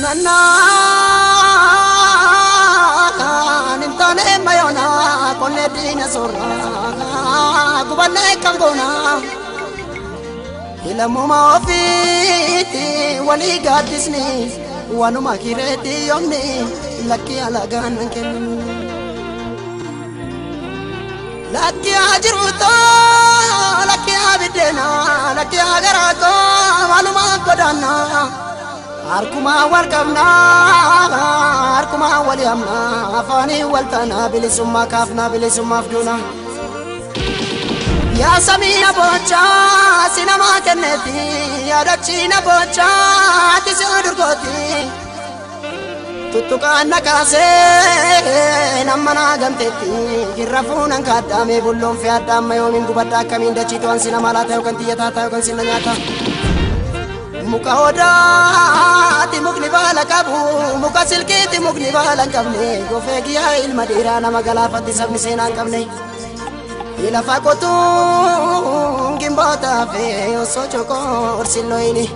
ننا نمتني مايونا كوني دينا سورا قبلنا كنغونا إلا ماما فيتي ولي قادسني وانو ما كيرتي يومني لكي على غانكن لكي أجروتو لكي أبدنا لكي أغراتو معلومة قدانا أركما والكمنا أركما واليمنا أفاني والتنا بلسما كافنا بلسما فدونا يا سمينا بوچا سينما كنتي يا دچينا بوچا تسودر قوتي تتوكانا كاسي نمنا غمتتي جرفونا كادامي بولون في أدام يومين قبدا كمين دچيتو أن سينما لا تاو كنتي يتاتاو كن سينما نياتا مكاوداتي مغني بالا كابو مكا سلكيتي مغني بالا كابني غوفيك يا المديرة نما غلافة سبني سينان كابني إلا فاكوتون جنباتا في وصوچوكو أرسلويني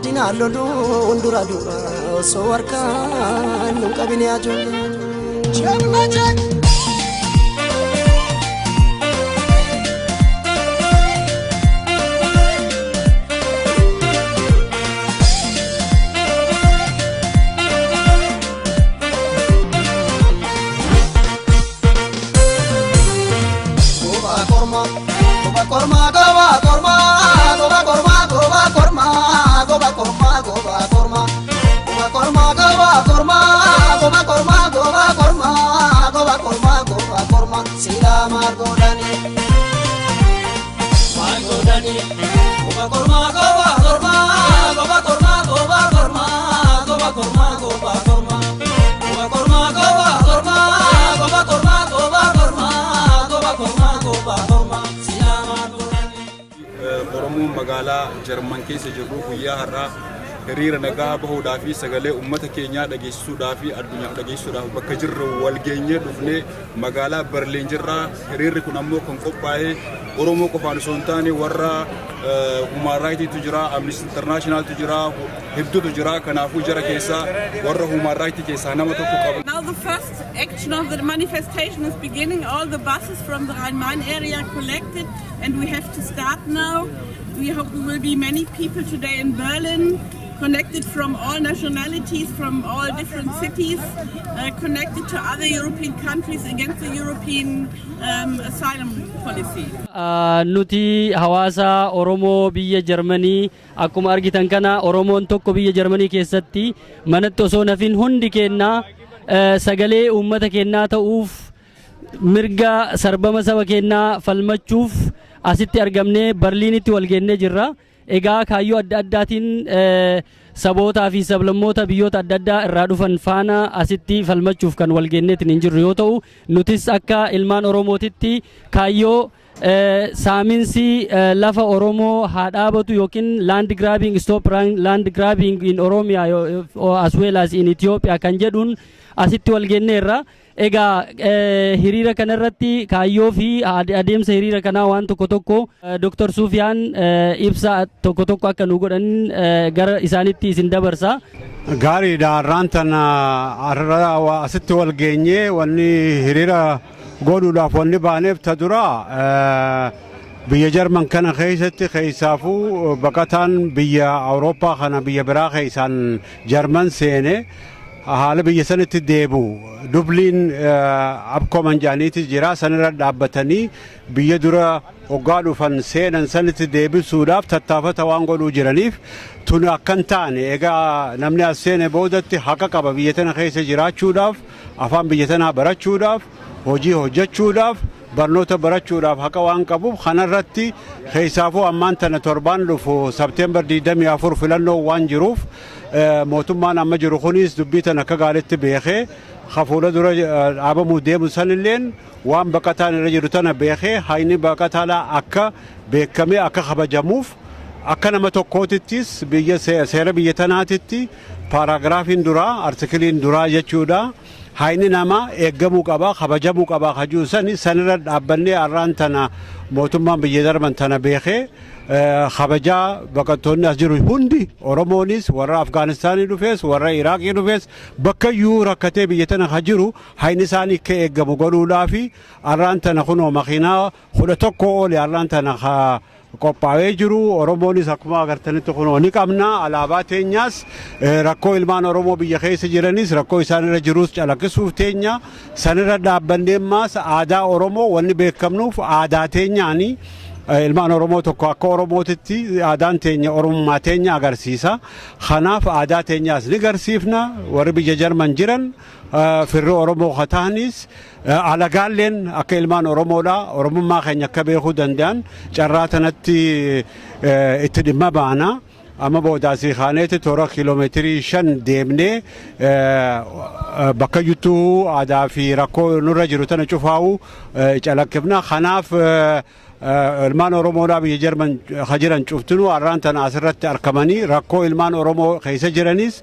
دينالو دوندورا دورا وصواركان نمكابيني أجول جمجك Korma goba korma goba korma goba korma goba korma goba korma goba korma goba korma goba korma goba korma goba korma goba korma sila margodani goba korma goba korma goba korma goba korma goba korma goba korma goba korma goba korma goba korma goba korma goba korma goba korma Oromoon magaalaa Jarman keessa jirru guyyaa har'aa hiriira nagaa bahuudhaaf sagalee uummata keenyaa dhageessisuudhaaf addunyaaf dhageessisuudhaaf bakka jirru wal geenyee dhufnee magaalaa Berliin jirra. Hiriirri kun ammoo kan qophaa'ee Oromoo qofaan osoo hin taane warra Human Rights tu jira, Amnesty International tu jira, hedduutu jira. Kanaafuu jara keessaa warra Human Rights keessaa nama tokko qaba. Now the first action of the manifestation is beginning. All the buses from the Rhein-Main area collected and we have to start now. We hope there will be many people today in Berlin, connected from all nationalities, from all different cities, connected to other European countries against the European asylum policy. Nuti hawaasa Oromoo biyya Jarmanii akkuma argitan kana Oromoon tokko biyya Jarmanii keessatti manatti osoo nafin hundi keenna sagalee uummata keenyaa ta'uuf mirga sarbama saba keenyaa falmachuuf asitti argamne Berliinitti wal geennee jirra. Egaa kaayyoo adda addaatiin sabootaa fi sablammoota biyyoota adda addaa irraa dhufan faana asitti falmachuuf kan wal geenneetiin hin jirru yoo ta'u nutis akka ilmaan Oromootitti kaayyoo saaminsi lafa Oromoo haa dhaabatu yookiin land grabbing stop land grabbing in Oromia as well as in Ethiopia kan jedhuun asitti wal geenneerra. Egaa hiriira kanarratti kaayyoo fi adeemsa hiriira kanaa waan tokko Dr. Sufiyaan ibsa tokko akka nu godhan gara isaanitti isin dabarsa. Gaariidha har'aan tana asitti wal geenyee wanni hiriira godhuudhaaf wanni baaneef ta dura biyya Jarman kana keessatti keessaafuu baqataan biyya Awurooppaa kana biyya biraa keessaan Jarman seene haala biyya sanitti deebu Dubliin akkuma jaaniiti jira sanirra dhaabbatanii biyya dura hoggaa dhufan seenan sanitti deebisuudhaaf tattaafata waan godhuu jiraniif tun akkan taane egaa namni as seene boodatti haqa qaba biyya tana keessa jiraachuudhaaf afaan biyya tanaa barachuudhaaf hojii hojjechuudhaaf barnoota barachuudhaaf haqa waan qabuuf kanarratti keessaafuu ammaan tana torbaan dhufu September 24 filannoo waan jiruuf mootummaan amma jiru kunis dubbii tan akka gaariitti beekee hafuula dura dhaabamuu deemu sanilleen waan baqataan irra jiru tana beekee hayni baqataadhaa akka beekamee akka kabajamuuf akka nama tokkootittis biyya seera biyya tanaatitti paaraagraafiin duraa artikiliin duraa jechuudha hayni namaa eeggamuu qaba kabajamuu qaba kajuusani sanirra dhaabbannee arraan tana mootummaan biyya Jarman tana beekee kabajaa baqattoonni as jiru hundi Oromoonis warra Afgaanistaanii dhufees warra Iraaqii dhufees bakka iyyuu rakkatee biyya tana ka jiru hayni isaanii akka eeggamu godhuudhaafi arraan tana kunoo makiinaa 11 oli arraan tana qophaa'ee jiru Oromoonis akkuma agartanitti kunoo ni qabna alaabaa teenyaas rakkoo ilmaan Oromoo biyya keessa jiranis rakkoo isaanirra jirus calaqqisuuf teenya sanirra dhaabbannee maas aadaa Oromoo wanni beekamnuuf aadaa teenyaanii ilmaan Oromoo tokko akka Oromootitti aadaan teenya Oromummaa teenya agarsiisa kanaaf aadaa teenyaas ni garsiifna warri biyya Jarman jiran firri Oromoo kataanis alagaalleen akka ilmaan Oromoodha Oromummaa keenya akka beekuu danda'an carraa tanatti itti dhimma baana amma boodaasii kaaneeti toora kiiloomeetirii 5 deemnee bakka juttuu aadaa fi rakkoo nurra jiru tana cufaa'u calaqqifna kanaaf ilmaan Oromoodhaa biyya Jarman jiran cuftinu arraan tana asirratti argamanii rakkoo ilmaan Oromoo keessa jiranis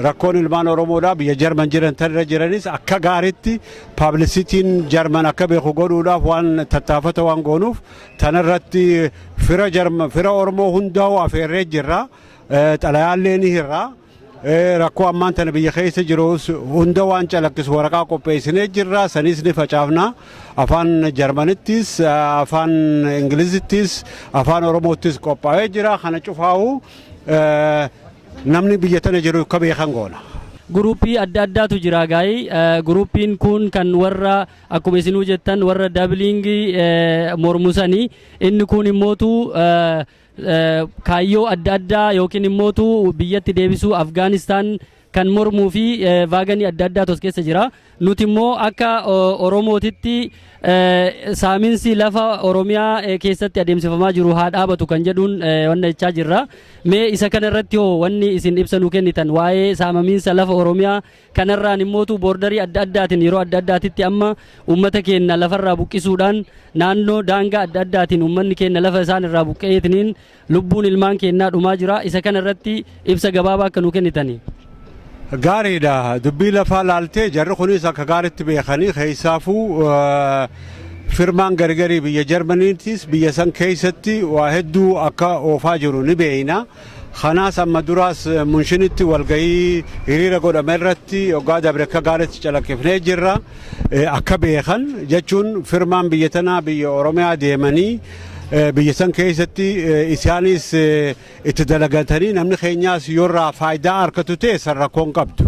rakkoon ilmaan Oromoodhaa biyya Jarman jiran tanirra jiranis akka gaariitti paabilisitiin Jarman akka beeku godhuudhaaf waan tattaafata waan goonuuf tanarratti fira Oromoo hundaa'u afeerree jirra xalayaallee ni hirra rakkoo ammaan tana biyya keessa jirus hunda waan calaqqisu waraqaa qopheessinee jirra sanis ni facaafna afaan Jarmanittis afaan Ingilizittis afaan Oromoottis qophaa'ee jira kana cufaa'u namni biyya tana jiru akka beekan goona. Guruppii adda addaatu jira gaa'ii guruppiin kun kan warra akkuma isinuu jettan warra dabliingii mormusanii inni kun immootu kaayyoo adda addaa yookiin immootu biyyatti deebisuu Afgaanistaan kan mormuu fi vaaganii adda addaa tos keessa jira nuti immoo akka Oromootitti saaminsi lafa Oromiyaa keessatti adeemsifamaa jiru haa dhaabatu kan jedhuun wanna jechaa jirra mee isa kana irratti hoo wanni isin ibsanuu kennitan waa'ee saamamiinsa lafa Oromiyaa kanarraan immootu boordarii adda addaatiin yeroo adda addaatitti amma uummata keenya lafarraa buqqisuudhaan naannoo daangaa adda addaatiin uummanni keenya lafa isaan irraa buqqeetiniin lubbuun ilmaan keenyaa dhumaa jira isa kana irratti ibsa gabaabaa akka nuu kennitanii. Gaariidha dubbii lafaa laaltee jarri kunis akka gaariitti beekanii keessaafuu firmaan gargarii biyya Jarmaniitis biyya san keessatti waa hedduu akka oofaa jiru ni beeyna kanaas amma duraas munshinitti walgahii hiriira godhame irratti hoggaa dabre akka gaariitti calaqqifnee jirra akka beekan jechuun firmaan biyya tanaa biyya Oromiyaa deemanii biyya san keessatti isaanis itti dalagatanii namni keenyaas yoorraa faayidaa harkatu ta'e san rakkoon qabdu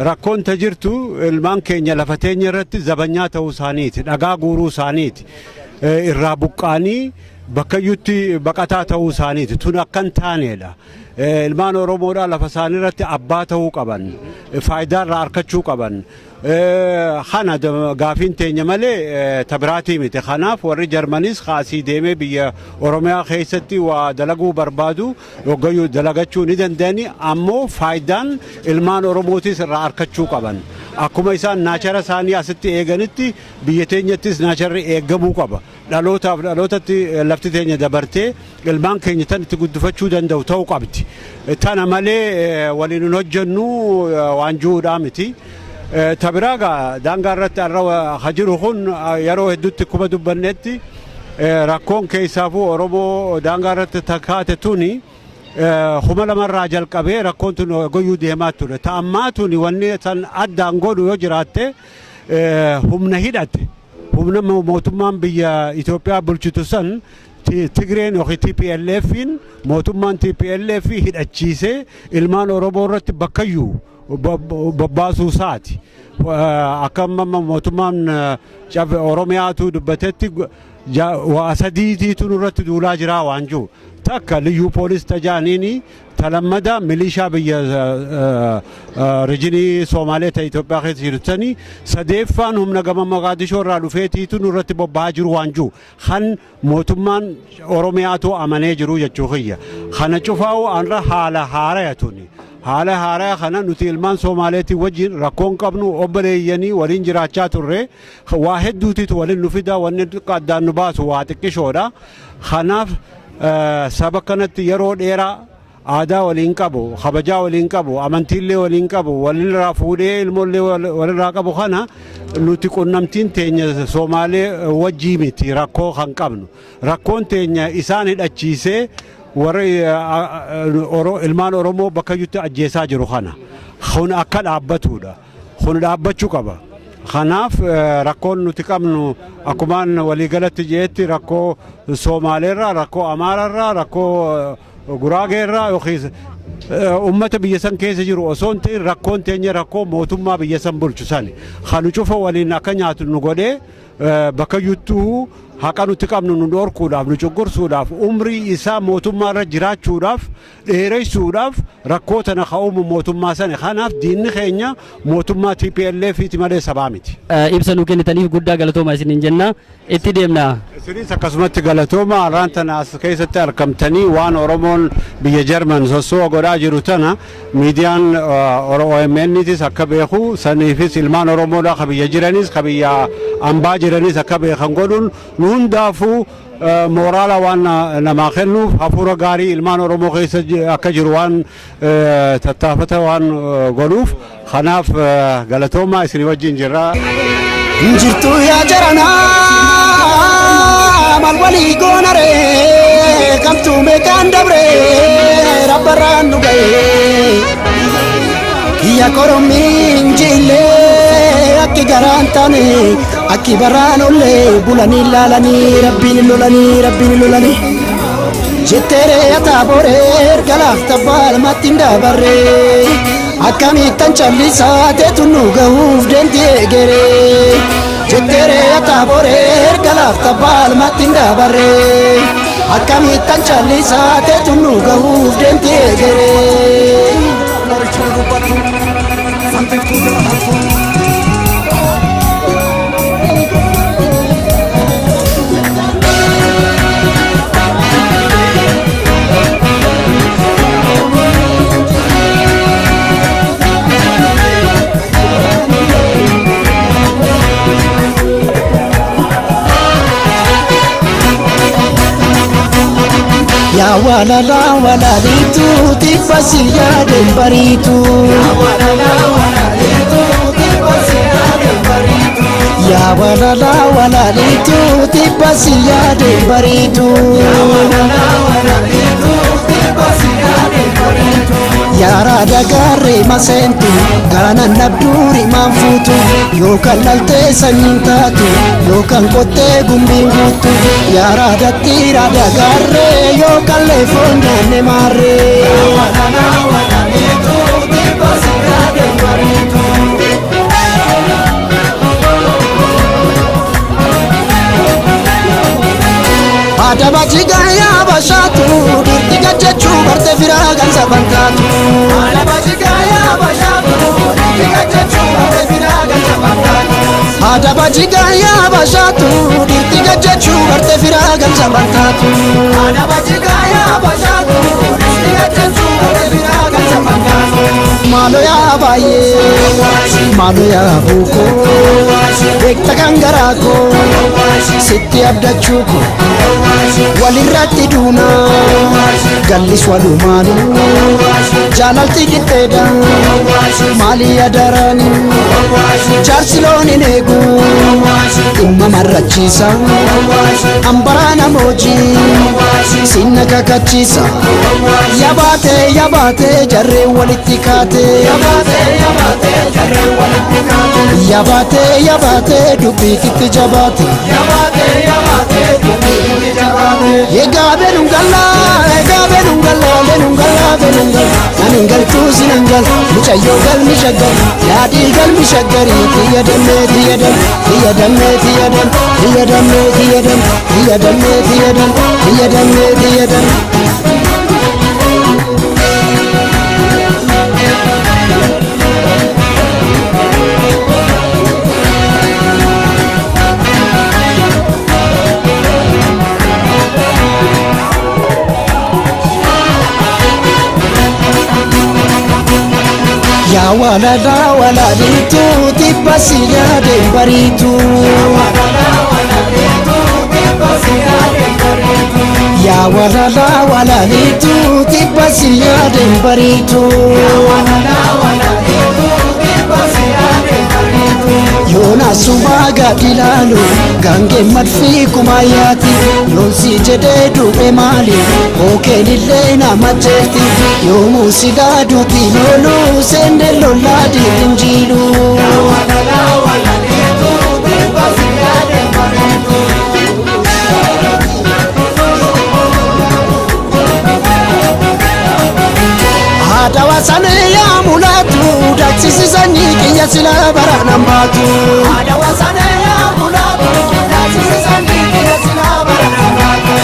rakkoon ta jirtu ilmaan keenya lafa teenya irratti zabanyaa ta'uu isaaniiti dhagaa guuruu isaaniiti irraa buqqaanii bakkayyutti baqataa ta'uu isaaniiti tun akkan taaneedha ilmaan Oromoodhaa lafa isaanii irratti abbaa ta'uu qaban faayidaa irraa harkachuu qaban kana gaafiin teenya malee tabiraatii miti kanaaf warri Jarmanis kaasii deemee biyya Oromiyaa keessatti waa dalaguu barbaadu yoggayyuu dalagachuu ni danda'ani ammoo faayidaan ilmaan Oromootis irraa harkachuu qaban akkuma isaan naachara isaanii asitti eeganitti biyya teenyattis naacharri eeggamuu qaba dhalootaaf dhalootatti lafti teenya dabartee ilmaan keenya tan itti guddifachuu danda'u ta'uu qabdi tana malee waliin hin hojjennu waan jiruudhaa miti. Tabiraaga daangaa irratti har'a hajiru kun yeroo hedduutti kuma dubbannetti rakkoon keessaafuu Oromoo daangaa irratti takkaate tuni kuma lamarraa jalqabee rakkoon tun goyyuu deemaa ture ta'ammaa tuni wanni san addaan godhu yoo jiraatte humna hidhate humna mootummaan biyya Itoophiyaa bulchitu san Tigreen yookiin TPLFin mootummaan TPLF hidhachiisee ilmaan Oromoo irratti bakkayyuu bobbaasuu isaati akka mootummaan Oromiyaatu dubbatetti waa sadiitiitu nurratti duulaa jira waan jiru takka liyyuu poolis tajaaniini talammada milishaa biyya rijinii Somaalee ta Itoophiyaa keessa jirtanii sadeeffaan humna gama Moqaadishoo irraa dhufeetiitu nurratti bobba'aa jiru waan jiru kan mootummaan Oromiyaatu amanee jiru jechuu kiyya kana cufaa'u anra haala haarayatuni haala haaraa kana nuti ilmaan Somaaleetii wajjin rakkoon qabnu obboleeyyanii waliin jiraachaa turre waa hedduutitu waliin nu fida wanni addaan nu baasu waa xiqqishoodha kanaaf saba kanatti yeroo dheeraa aadaa waliin qabu kabajaa waliin qabu amantiillee waliin qabu walirraa fuudhee ilmoollee walirraa qabu kana nuti qunnamtiin teenya Somaalee wajjii miti rakkoo kan qabnu rakkoon teenya isaan hidhachiisee warra ilmaan Oromoo bakka jirtu ajjeesaa jiru kana kun akka dhaabbatudha kun dhaabbachuu qaba. Kanaaf rakkoon nuti qabnu akkumaan waliigalatti jeetti rakkoo Somaaleerraa rakkoo Amaararraa rakkoo Guraageerraa yookiis ummata biyya san keessa jiru osoo ta'in rakkoon teenya rakkoo mootummaa biyya san bulchu sani kan cufa waliin akka nyaatu nu godhee bakka jirtu haqa nuti qabnu nu dhorkuudhaaf nu cunqursuudhaaf umrii isaa mootummaa irra jiraachuudhaaf dheeressuudhaaf rakkoo tana ka'uumu mootummaa sana kanaaf diinni keenya mootummaa TPLF iti malee sabaa miti. Ibsa nu kennitaniif guddaa galatooma isiniin jenna itti deemna. Isinis akkasumatti galatooma har'aan tana as keessatti argamtanii waan Oromoon biyya Jarman sossoo godhaa jiru tana miidiyaan OMN'tis akka beeku saniifis ilmaan Oromoodhaa akka biyya jiranis akka biyya ambaa jiranis akka beekan godhuun nu hundaafuu mooraala waan namaa kennuuf hafuura gaarii ilmaan Oromoo keessa akka jiru waan tattaafata waan godhuuf kanaaf galatoomaa isin wajjin jirra. Injirtu yaa jaranaa mal walii goonaree kamtuu meeqaan dabree rabbarraan nu ga'ee kiyya korommiin jillee akki garaan taane akki barraan ollee bulanii laalanii rabbiin lolanii jetteeree ataaboree galaaf tabbaal mattiin dabarree akkamittan callisaa teetu nu gahuuf deemtee egeree jetteeree ataaboree galaaf tabbaal mattiin dabarree akkamittan callisaa teetu nu gahuuf deemtee egeree. Ya walala walalitu tifasi ya dembaritu Ya walala walalitu tifasi ya dembaritu Ya walala walalitu tifasi ya dembaritu Ya walala walalitu tifasi ya dembaritu Ya rada garre masentu Gana nabduri manfutu Yokan lalte sanyintatu Yokan kote gumbingutu Ya rada tira da garre Yokan lefonda ne marre Ya walala walalitu tifasi ya dembaritu Adaba jigaya bashatu dirtiga jechu barte firagan sabantatu Adaba jigaya bashatu dirtiga jechu barte firagan sabantatu Adaba jigaya bashatu dirtiga jechu barte firagan sabantatu Adaba jigaya bashatu dirtiga jechu barte firagan sabantatu Malo ya baye malo ya buko ekta kangarako sitti abdachuko walirratti duuna gallis walumaanu jaalalti qixxeedha maalii adarani jaarsiloon hin eegu dhimma marrachiisa ambaraa namoojii sinna kakachiisa yabaatee jarree walitti kaatee yabaatee dubbiikitti jabaate Ega benungala Aningal tu sinangal Mucayo gal mishagar Yadi gal mishagari Tiyadame Ya walala walalitu tibasi ya dembaritu Ya walala walalitu tibasi ya dembaritu Ya walala walalitu tibasi ya dembaritu. Yona sumaga dilalu gange madfi kumayati yonsi jede dube mali oke lille na majeti yomu sigadu kilolu sende loladi injilu. Adawasane ya mulatu daksisi sanyi kinya sila baranambatu. Adawasane ya mulatu daksisi sanyi kinya sila baranambatu.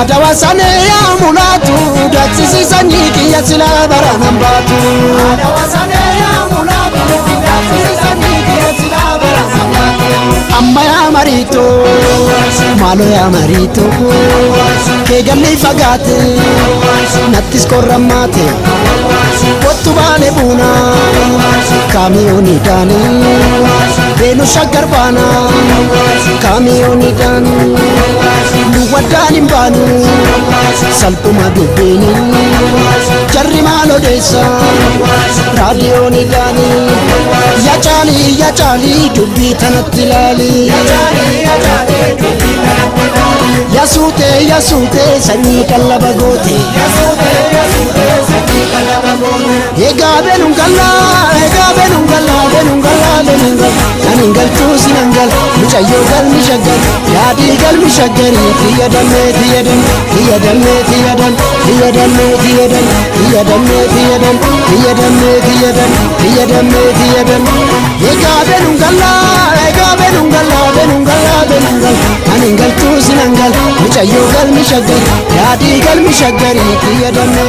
Adawasane ya mulatu daksisi sanyi kinya sila baranambatu. Adawasane ya mulatu daksisi sanyi kinya sila baranambatu. Amma ya marito malo ya marito kegalli fagate nattis korramate Kottu baale buna kamiyoni dani benu shaggar bana kamiyoni dan nuwadani banu salpuma dubbini jarri malo desa radioni dani ya chali dubbi tanatti lali ya sute sanyi kallaba gote Ega benungalla Naningal tu sinangal Mucayo gal mishagal Yadi gal mishagari Tiyadamme Ega benungalla Naningal tu sinangal Mucayo gal mishagal Yadi gal mishagari Tiyadamme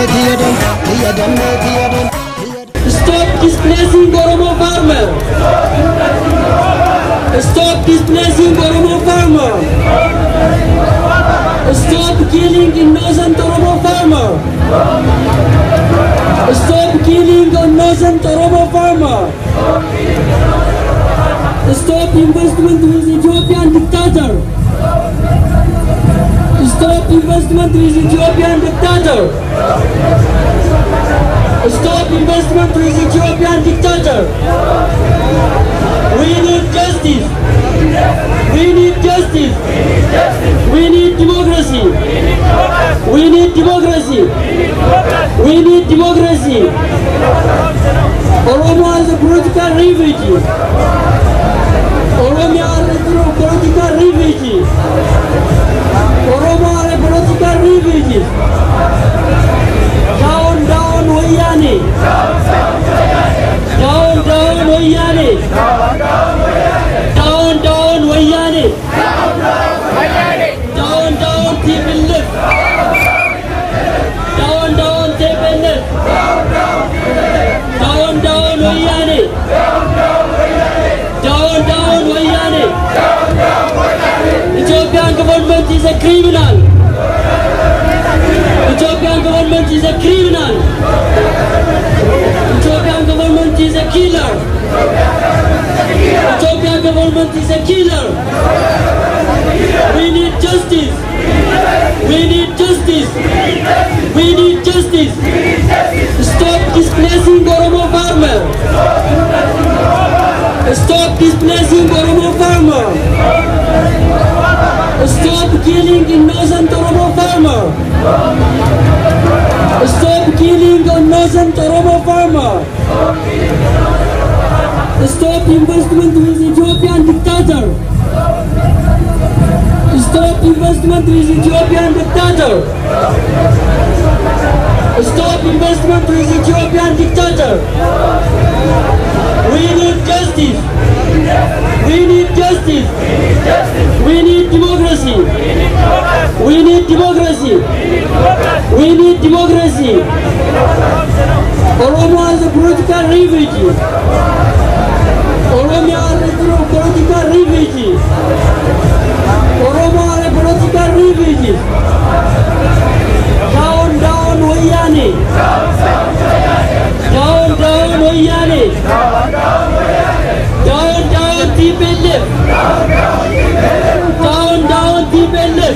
Stop displacing Oromo farmer. Stop displacing Oromo farmer. Stop killing innocent Oromo farmer. Stop killing innocent Oromo farmer. Stop investment with Ethiopian dictator. Stop investment with Ethiopian dictator. Stop investment with Ethiopian dictator. We need justice. We need justice. We need democracy. We need democracy. We need democracy. Oromo is a political refugee. Oromia is a political refugee. Oromo are a political refugee. Down Wayane. Down Wayane. Down Wayane. Down TPLF. Down TPLF. Down Wayane. Down Wayane. Ethiopian government is a criminal. Ethiopian government is a criminal. Ethiopian government is a killer. Ethiopian government is a killer. We need justice. We need justice. We need justice. Stop displacing Oromo farmer. Stop displacing Oromo farmer. Stop killing innocent Oromo farmer. Stop killing innocent Oromo farmer. Stop investment with Ethiopian dictator. Stop investment with Ethiopian dictator. Stop investment with Ethiopian dictator. We need justice. We need justice. We need democracy. We need democracy. We need democracy. Oromo is a political refugee. Oromia is a political refugee. Oromo are a political refugee. Down Wayane. Down Wayane. Down TPLF. Down TPLF.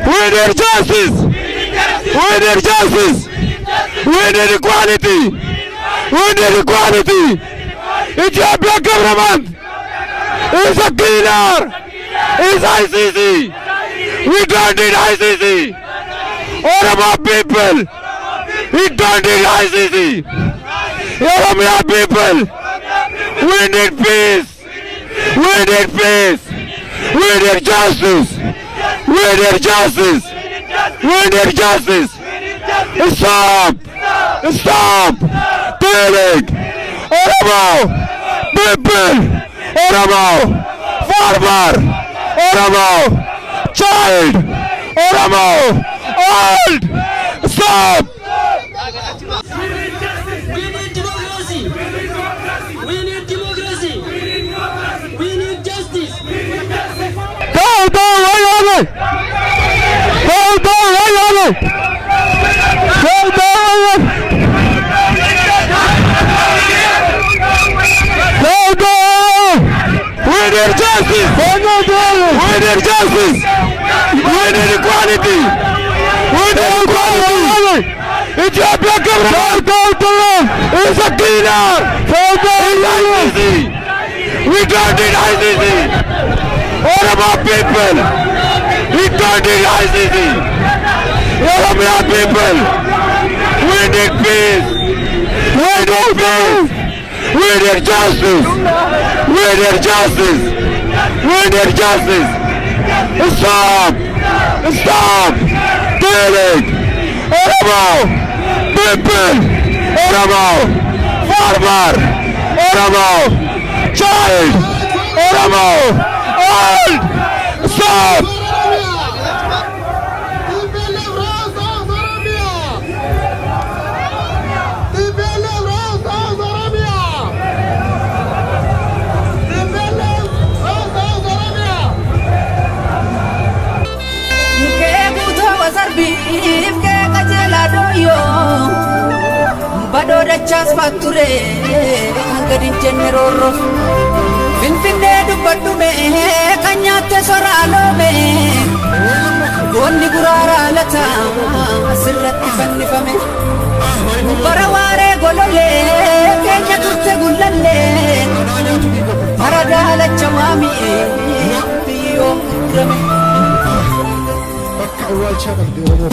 We need justice! We need justice! We need equality! We need equality! Ethiopian government is a killer! Is ICC! We don't need ICC! Oromo people! We don't need ICC! Oromo people! We need peace! We need peace! We need justice! We need justice! We need justice! Stop! Stop! Killing! Oromo! People! Oromo! Farmer! Oromo! Child! Oromo! Old! Stop! We need democracy. We need democracy. We need justice. We need justice! We need justice! We need equality! We need equality! Ethiopian government is a killer! Is ICC! We don't need ICC! Oromo people! We don't need ICC! Oromo people! We need peace! We need peace! We need justice! We need justice! We need justice! Stop! Stop! Killing! Oromo! People! Oromo! Farmer! Oromo! Child! Oromo! Old! Stop! boyo Bado dachas fature Anggadin jenero Finfinne dubbadume Kanyate soralome Gonni gurara lata Asirratti fannifame Baraware golole Kenya turte gullalle Paradala chamami Tiyo rame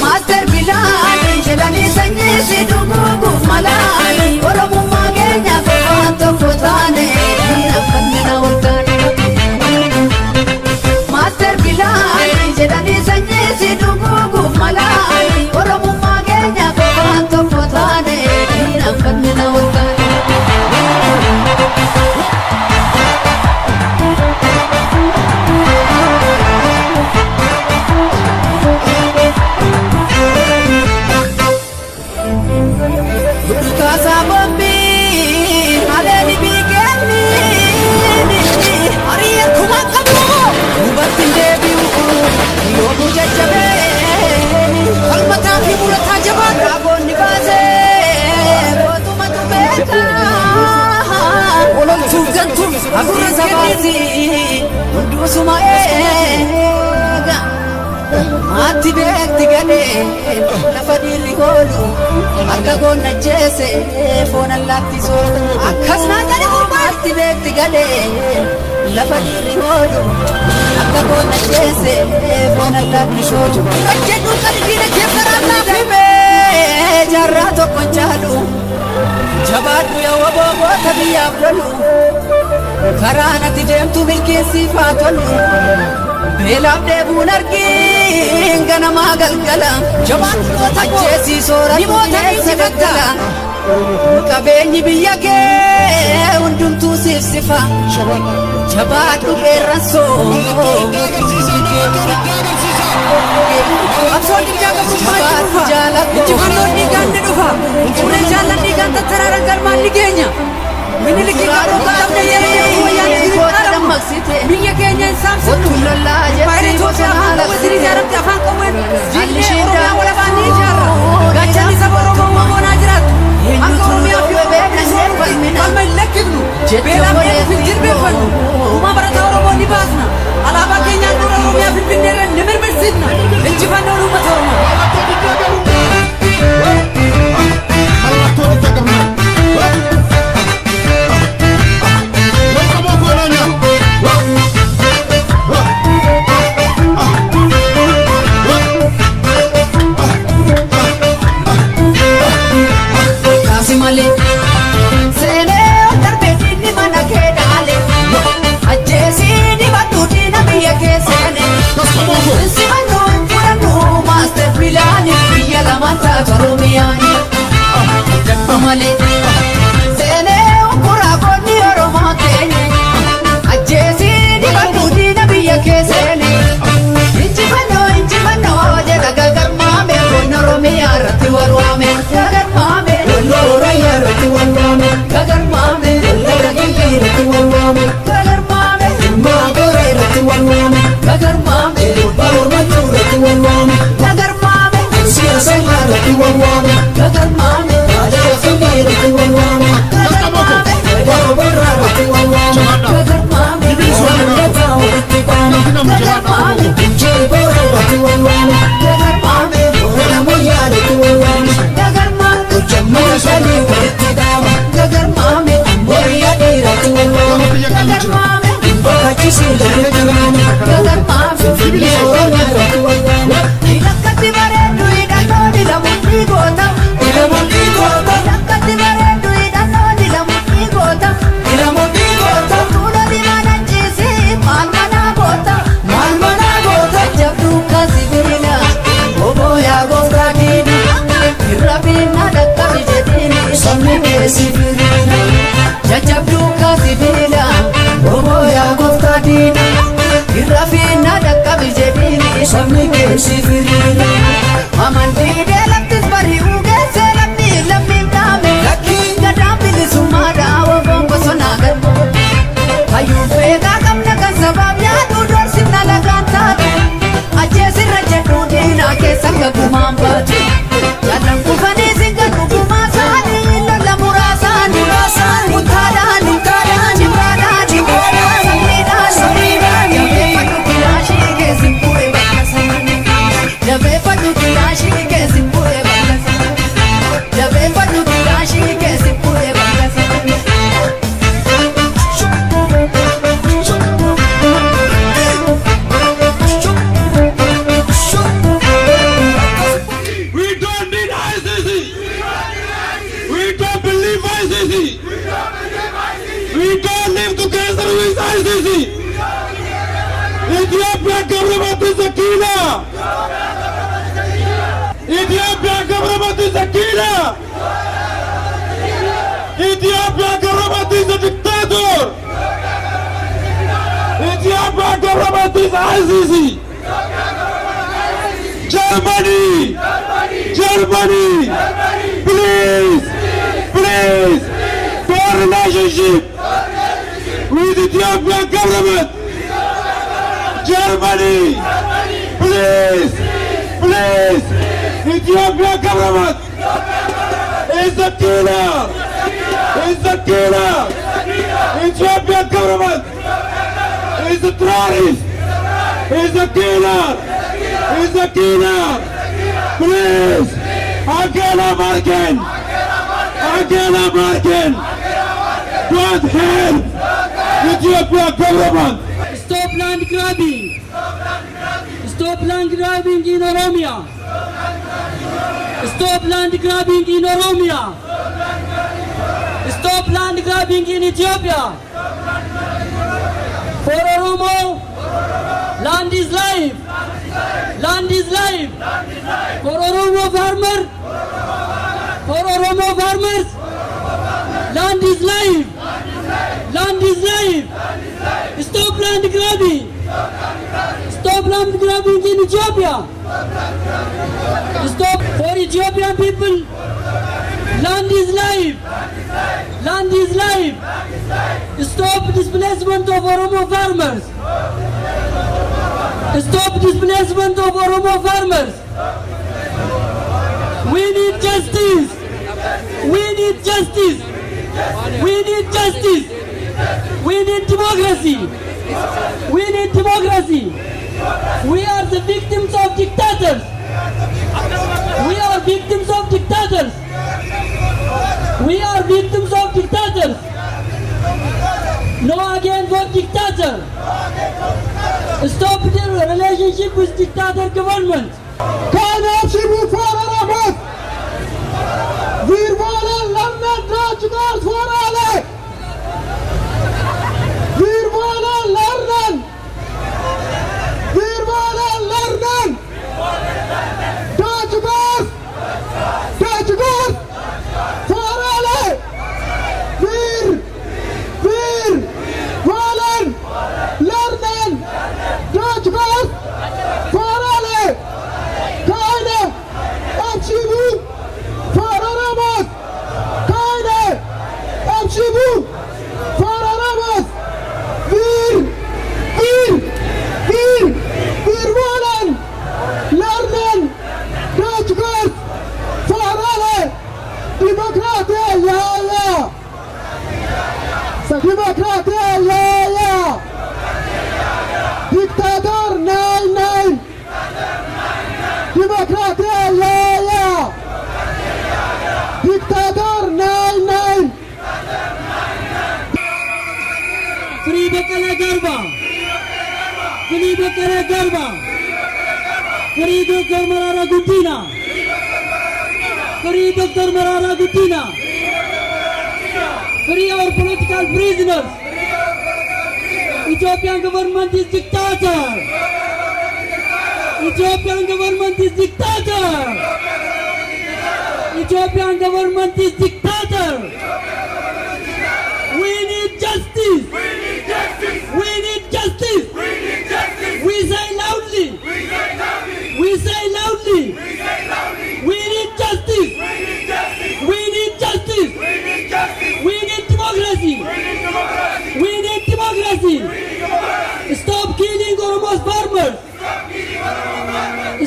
Master Bilal Jelani sanyi si dugugu malai Oromo magenya Fanto kotane Nafanna ultane Master Bilal Jelani sanyi si dugugu malai Oromo magenya Fanto kotane Nafanna ultane Agura sabasi undu sumaega Mati bekti gale lafadili golu Akka gonna jese fona latti so Akkasna gale mati bekti gale lafadili golu Akka gonna jese fona latti so Kajedu kalidina kefarana fime jarra tokko chalu Jabadu ya wabobo tabiya abdalu Karana tidemtu milkesi fatolu Belab deebun argin ganama galgala Jabatu ajjeesi soora bineensa daggala Qabeenyi biyya kee hundumtuu siif sifa Jabatu qeerransoo Absoon dhiigaa gabrummaa dhufa Injifannoon dhiigaan ni dhufa Fureen jaallan dhiigaan tattaraaraan galmaan ni geenya Miniliki qaroo qaamne yeroo wayyaanee jirudha maksite biyya keenya saamsitu faayidee Itoophiyaa waziri jaaramte afaan qawween jillee Oromiyaa walabaanii ijaarra gaachanni saba Oromoo wamoonaa jiraatu akka Oromiyaa fi Oromoo falma hin lakkifnu beelaa beekuuf hin jilbeeffannu uumaa barataa Oromoo ni baasna alaabaa keenyaan dura Oromiyaa Finfinneerra ni mirmirsiisna injifannoon uummata Oromoo. Jajabdu kasibila, bobo ya goftadina, irrafina dakkabi jedini, sabni kesifirina. Amandide laktis bari ugese lammi dame, gadam bilisuma dawa bongo sonagar. Hayufe kamna kan sabab ya dudor sinna laganta, ajesi rajetu dina ke sanga kumambatu, jalan kufan We can't live together with ICC. Ethiopia government is a killer. Ethiopia government is a killer. Ethiopia government is a dictator. Ethiopia government is ICC. Germany, Germany, please, please, for relationship with Ethiopia government. Germany, please, please, Ethiopia government is the killer, is the killer. Ethiopia government is the terrorist, is the killer, is the killer. Please, Angela Merkel, Angela Merkel, don't help Ethiopia government. Stop land grabbing! Stop land grabbing in Oromia! Stop land grabbing in Oromia! Stop land grabbing in Ethiopia! For Oromo, land is life! Land is life! For Oromo farmer, for Oromo farmers, land is life! Land is life! Stop land grabbing! Stop land grabbing in Ethiopia! Stop for Ethiopian people! Land is life! Land is life! Stop displacement of Oromo farmers! Stop displacement of Oromo farmers! We need justice! We need justice! We need justice! We need democracy! We need democracy! We are the victims of dictators! We are victims of dictators! We are victims of dictators! No again for dictator! Stop the relationship with dictator government! Cannot move forward! Wir wollen London Deutschland for alle! Wir wollen lernen! Wir wollen lernen! Deutschland! Deutschland for alle! Wir wollen lernen! Deutschland for alle! Keine Abschiebung! Keine Abschiebung von Arabas! Wir wollen lernen! Deutschland für alle! Demokratie, ja, ja! Demokratie, ja, ja! Diktator, nein, nein! Demokratie, ja, ja! Diktator, nein, nein! Free Bekele Garba! Free Bekele Garba! Free Dr. Marara Gutina! Free Dr. Marara Gutina! Free our political prisoners! Ethiopian government is dictator! Ethiopian government is dictator! Ethiopian government is dictator! We need justice! We need justice! We need justice! We need justice! We say loudly! We say loudly! We say loudly! We say loudly! We need justice! We need justice! We need justice! We need justice! We need democracy! We need democracy! We need democracy! Stop killing Oromo's farmers!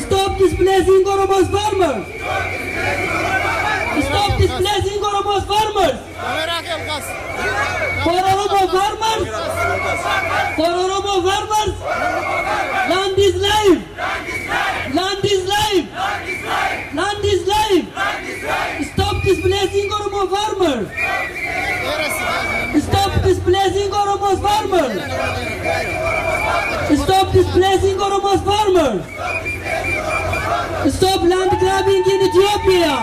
Stop displacing Oromo's farmers! Stop displacing Oromo's farmers! For Oromo farmers! For Oromo farmers! Land is life! Land is life! Land is life! Stop displacing Oromo farmers! Stop displacing Oromo's farmers! Stop displacing Oromo's farmers! Stop land grabbing in Ethiopia!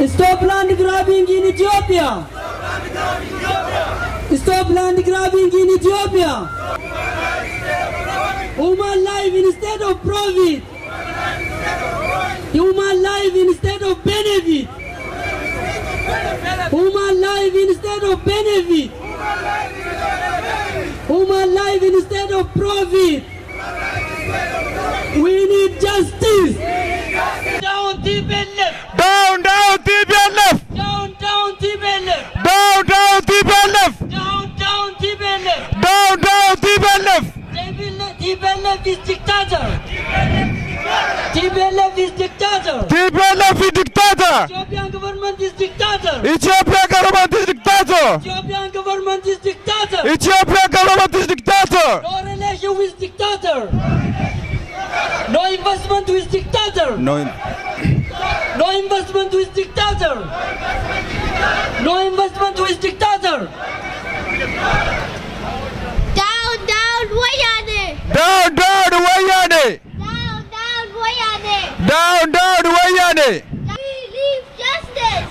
Stop land grabbing in Ethiopia! Stop land grabbing in Ethiopia. Human life instead of profit. Human life instead of benefit. Human life instead of benefit. Human life instead of profit. We need justice. Down TPLF. Down TPLF. Down TPLF. Down TPLF. Down TPLF. Down TPLF. TPLF is dictator. TPLF is dictator. TPLF is dictator. Ethiopian government is dictator. Ethiopia government is dictator. Ethiopian government is dictator. Ethiopia government is dictator. No relation with dictator. No investment with dictator. No investment with dictator. No investment with dictator. Down Wayane. Down Wayane. Down Wayane.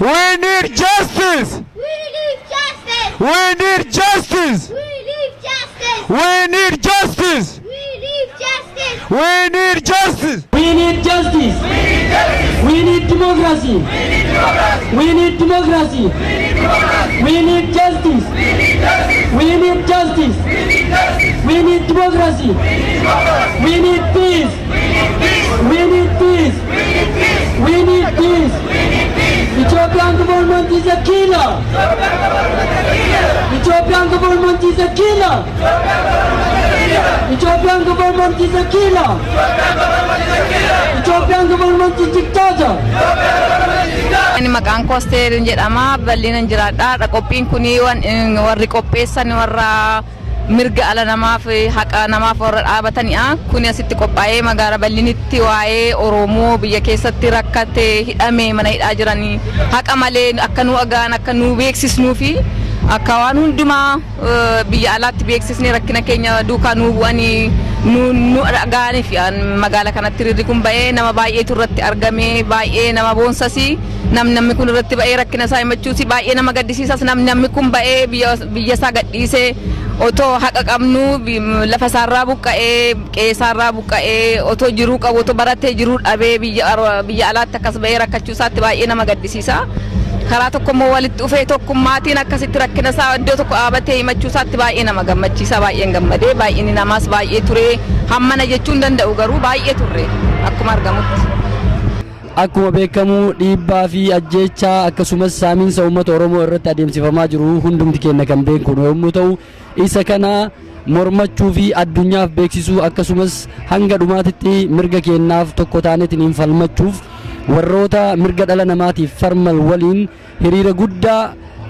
We need justice. We need justice. We need justice. We need justice. We need justice. We need justice. We need justice. We need justice. We need justice. We need democracy. We need democracy. We need justice. We need justice. We need democracy. We need peace. We need peace. We need peace. Ethiopian government is a killer. Ethiopian government is a killer. Ethiopian government is a killer. Ethiopian government is dictator. Ani maqaan koo Asteerin jedhama. Bal'inaan jiraadha. Qophiin kuni warri qopheessan warra mirga ala namaaf haqa namaaf warra dhaabatani'a. Kuni asitti qophaa'ee magaalaa bal'initti waa'ee Oromoo biyya keessatti rakkate hidhamee mana hidhaa jiranii haqa malee akka nu agaan akka nu beeksisnuu fi akka waan hundumaa biyya alaatti beeksisnee rakkina keenya duukaa nu bu'anii nu dhagaanii fi magaalaa kanatti rirri kun ba'ee nama baay'eetu irratti argamee baay'ee nama boonsasi namni kun irratti ba'ee rakkina isaa himachuusi baay'ee nama gaddisiisas namni kun ba'ee biyya isaa gadhiisee otoo haqa qabnu lafa isaarraa buqqa'ee qe'eessaarraa buqqa'ee otoo jiruu qabu otoo baratee jiruu dhabee biyya alaatti akkas ba'ee rakkachuu isaatti baay'ee nama gaddisiisa. Karaa tokko immoo walitti dhufee tokkummaatiin akkasitti rakkina isaa iddoo tokko dhaabatee himachuu isaatti baay'ee nama gammachiisa baay'een gammadee baay'inni namaas baay'ee ture hammana jechuu hin danda'u garuu baay'ee turre akkuma argamutti. Akkuma beekamu dhiibbaa fi ajjeechaa akkasumas saamiinsa uummata Oromoo irratti adeemsifamaa jiru hundumti keenya kan beeknu yommuu ta'u isa kana mormachuu fi addunyaaf beeksisuu akkasumas hanga dhumaatitti mirga keenyaaf tokko taanetiin falmachuuf warroota mirga dhala namaatiif falman waliin hiriira guddaa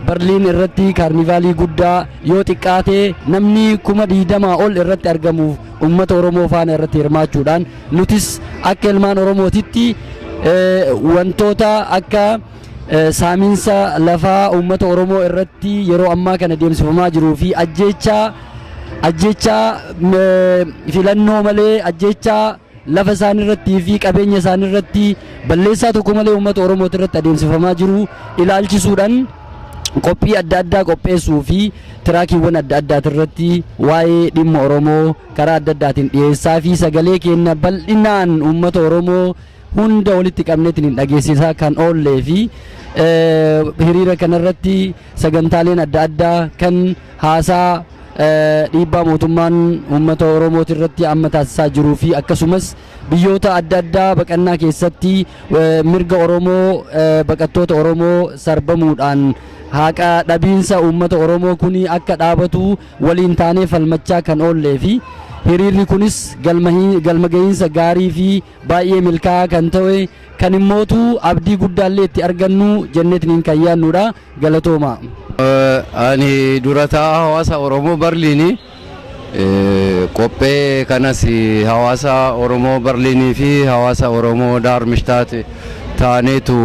Berliin irratti kaarnivaalii guddaa yoo xiqqaate namni 20,000 ol irratti argamuuf uummata Oromoo faana irratti hirmaachuudhaan nutis akka ilmaan Oromootitti wantoota akka saamiinsa lafaa uummata Oromoo irratti yeroo ammaa kana deemsifamaa jiruu fi ajjeechaa filannoo malee ajjeechaa lafa isaan irratti fi qabeenya isaan irratti balleessaa tokko malee uummata Oromoo irratti adeemsifamaa jiru ilaalchisuudhaan qophii adda addaa qopheessuu fi tiraakiiwwan adda addaa irratti waa'ee dhimma Oromoo karaa adda addaatiin dhiyeessaa fi sagalee keenya bal'inaan uummata Oromoo hunda walitti qabneetiin dhageessisaa kan oollee fi hiriira kanarratti sagantaaleen adda addaa kan haasaa dhiibbaa mootummaan uummata Oromoo irratti amma taasisaa jiruu fi akkasumas biyyoota adda addaa baqannaa keessatti mirga Oromoo baqattoota Oromoo sarbamuudhaan haqa dhabiinsa uummata Oromoo kuni akka dhaabatu waliin taanee falmachaa kan oollee fi hiriirri kunis galma gahiinsa gaarii fi baay'ee milkaa'aa kan ta'e kan immootu abdii guddaallee itti argannu jenneetiin kan yaannudha galatooma. Ani durataa hawaasa Oromoo Berliinii qophee kanas hawaasa Oromoo Berliinii fi hawaasa Oromoo Daarmishtaat taaneetu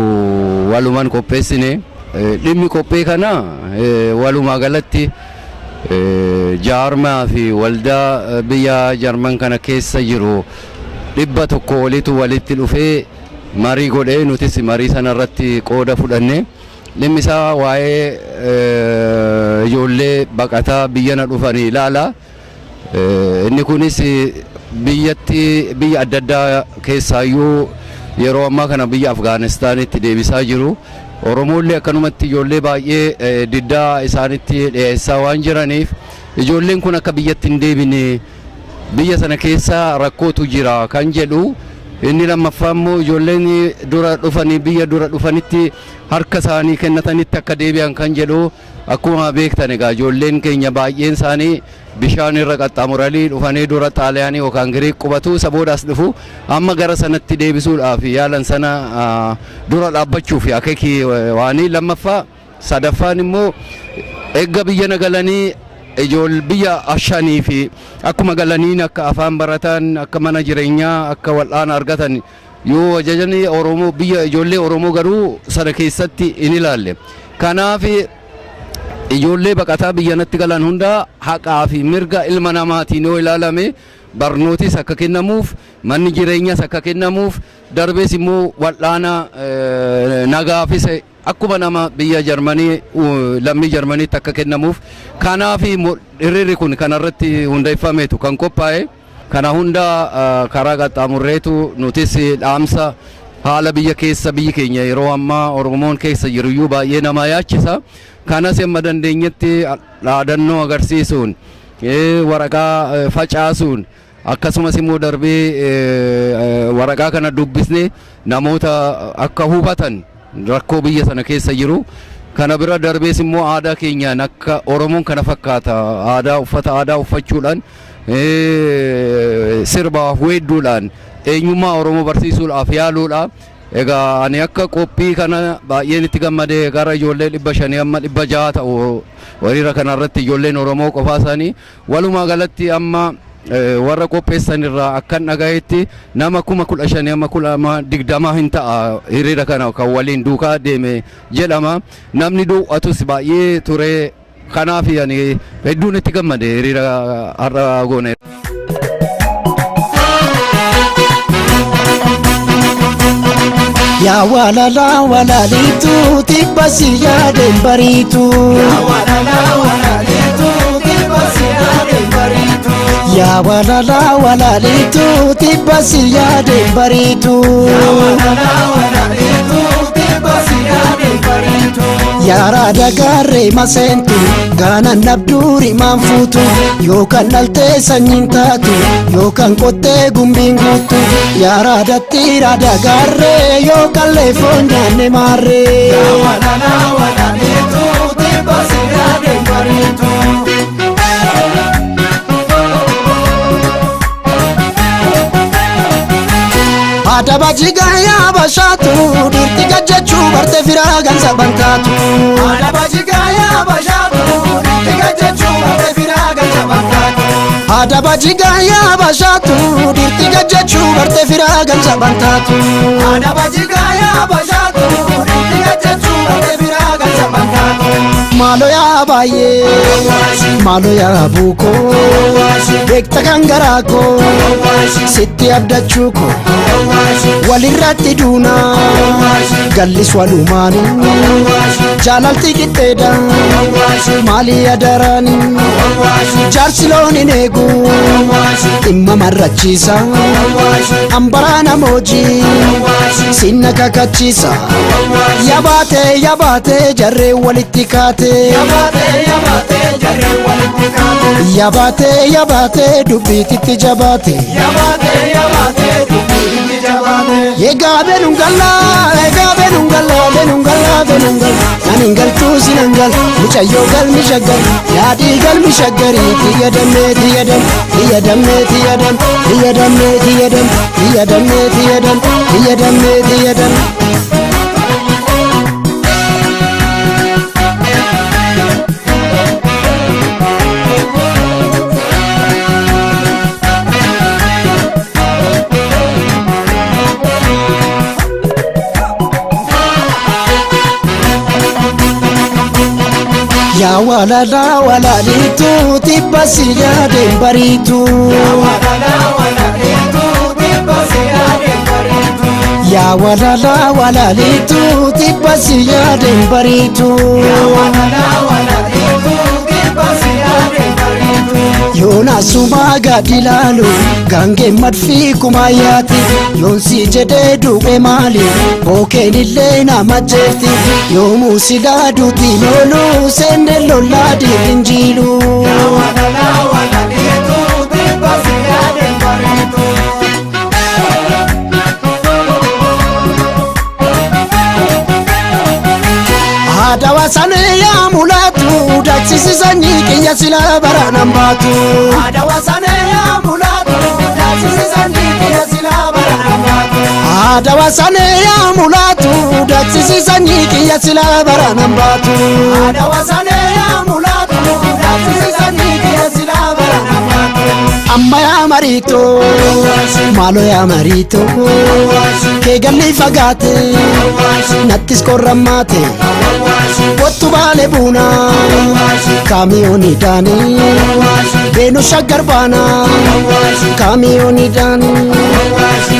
walumaan qopheessine dhimmi qophee kana walumaa galatti jaarmaa fi waldaa biyya Jarman kana keessa jiru 100 walitti dhufee marii godhee nutis marii sana irratti qooda fudhanne limmisaa waa'ee ijoollee baqataa biyyana dhufanii ilaala. Inni kunis biyya adda addaa keessaayyuu yeroo ammaa kana biyya Afgaanistaanitti deebisaa jiru. Oromoollee akkanumatti ijoollee baay'ee diddaa isaanitti dhiyeessaa waan jiraniif ijoolleen kun akka biyyatti hin deebine biyya sana keessa rakkootu jira kan jedhu. Inni lammaffaa immoo ijoolleen dura dhufanii biyya dura dhufanitti harka isaanii kennatanitti akka deebi'an kan jedhu. Akkuma beektan egaa ijoolleen keenya baay'een isaanii bishaan irra qaxxaamuranii dhufanii dura Xaaliyaanii yookaan Giriik qubatu isa boodaas dhufu amma gara sanatti deebisuudhaaf yaalan sana dura dhaabbachuuf akeekii waanii. Lammaffaa sadaffaan immoo eegga biyya nagalanii biyya ashanii fi akkuma galaniin akka afaan baratan akka mana jireenyaa akka wal'aana argatan yoo ajajanii Oromoo biyya ijoollee Oromoo garuu sana keessatti hin ilaalle. Kanaaf ijoollee baqataa biyyanatti galan hunda haqaa fi mirga ilma namaatiin yoo ilaalame barnootis akka kennamuuf manni jireenyaas akka kennamuuf darbees immoo wal'aana nagaafis akkuma nama biyya Jarmanii lammii Jarmaniitti akka kennamuuf. Kanaaf hiriirri kun kanarratti hundeeffameetu kan qophaa'e. Kana hunda karaa qaxxaamurreetu nutis dhaamsa haala biyya keessa biyyi keenya yeroo ammaa Oromoon keessa jiruyyuu baay'ee nama yaachisa. Kanas amma dandeenyetti dhaadannoo agarsiisuun waraqaa facaasuun akkasumas immoo darbee waraqaa kana dubbisne namoota akka hubatan rakkoo biyya sana keessa jiru. Kana bira darbees immoo aadaa keenyaan akka Oromoon kana fakkaata uffata aadaa uffachuudhaan sirba weedduudhaan eenyummaa Oromoo barsiisuudhaaf yaaluudha. Egaa ani akka qophii kana baay'een itti gammadee gara ijoollee 500 amma 600 ta'u hiriira kanarratti ijoolleen Oromoo qofaa isaanii walumaa galatti amma warra qopheessan irraa akkan dhagayetti nama 15,000 amma 20 hin ta'a hiriira kana kan waliin duukaa deeme jedhama. Namni du'atus baay'ee ture. Kanaaf ani hedduun itti gammade hiriira har'a goone. Ya walala walalitu tibasi ya dembaritu. Ya walala walalitu tibasi ya dembaritu. Ya walala walalitu tibasi ya dembaritu. Ya walala walalitu tibasi ya dembaritu. Ya rada garre masentu gana nabduri manfutu yokan nalte sanyintatu yokan kote gumbingutu. Ya rada tira da garre yokan lefonya ne marre. Ya walala walalitu tibasi ya dembaritu. Ada bajiga ya bashatu dirti gajechu barte firagan sabantatu. Ada bajiga ya bashatu dirti gajechu barte firagan sabantatu. Ada bajiga ya bashatu dirti gajechu barte firagan sabantatu. Ada bajiga ya bashatu dirti gajechu barte firagan sabantatu. Malo ya baye malo ya buko bekta kangarako sitti abdachuko walirratti duuna gallis walumaani jaalalti qixxeedha maalii adaraani jaarsi looniin eegu dhimma marrachiisa ambaraa namoojii sinna kakachiisa yabaate jarree walitti kaate yabaate dubbiititti jabaate Egabe nungala naningal tu sinangal muchayo gal mishagar yadi gal mishagari tiyadam Ya walala walalitu tibasi ya dembaritu. Ya walala walalitu tibasi ya dembaritu. yaa walala walalitu tibbasi yaadeen bariitu yoonasumaa gaadhi laalu gaangeen madfii kumaayyaati yoonsi jedhee duube maali bookeen illee nama jeetti yoomuu silaa duutiin ooluu seenne lollaa dhiirri jiilu Adawasane ya mulatu daksisisanii kiyya silaa baraanan baatu Adawasane ya mulatu daksisisanii kiyya silaa baraanan baatu Adawasane ya mulatu daksisisanii kiyya silaa baraanan baatu Adawasane ya mulatu daksisisanii kiyya silaa baraanan baatu Amma ya marito malo ya marito keegalli fagaate nattis korrammaate Wattu baale buuna kaamiyooni daani beenu shaggar baana kaamiyooni daani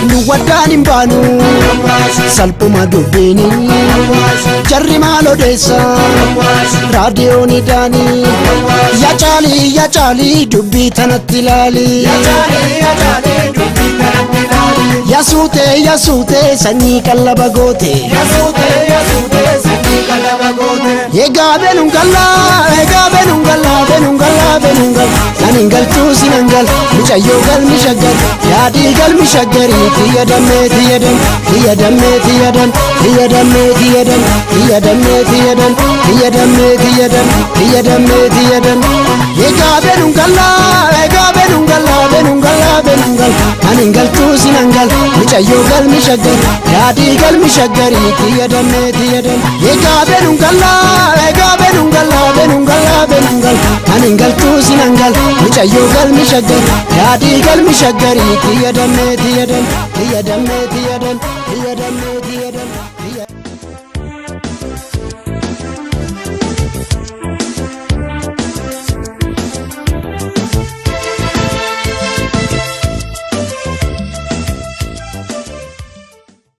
nu waddaan hin baanu salphuma dubbiini jarri maal odeessa raadiyooni daani yaa caalii dubbii tanatti ilaali yaa suutee sanyii qallaba goote Egaa benungalla Nanin galtuu sinangal Mucayyoo galmi shaggar Yaadii galmi shaggari Tiyyadammee Egaa benungalla Nanin galtuu sinangal Mucayyoo galmi shaggar Yaadii galmi shaggari Tiyyadammee Egaa benungalla Nanin galtuu sinangal Mucayyoo galmi shaggar Yaadii galmi shaggari Tiyyadammee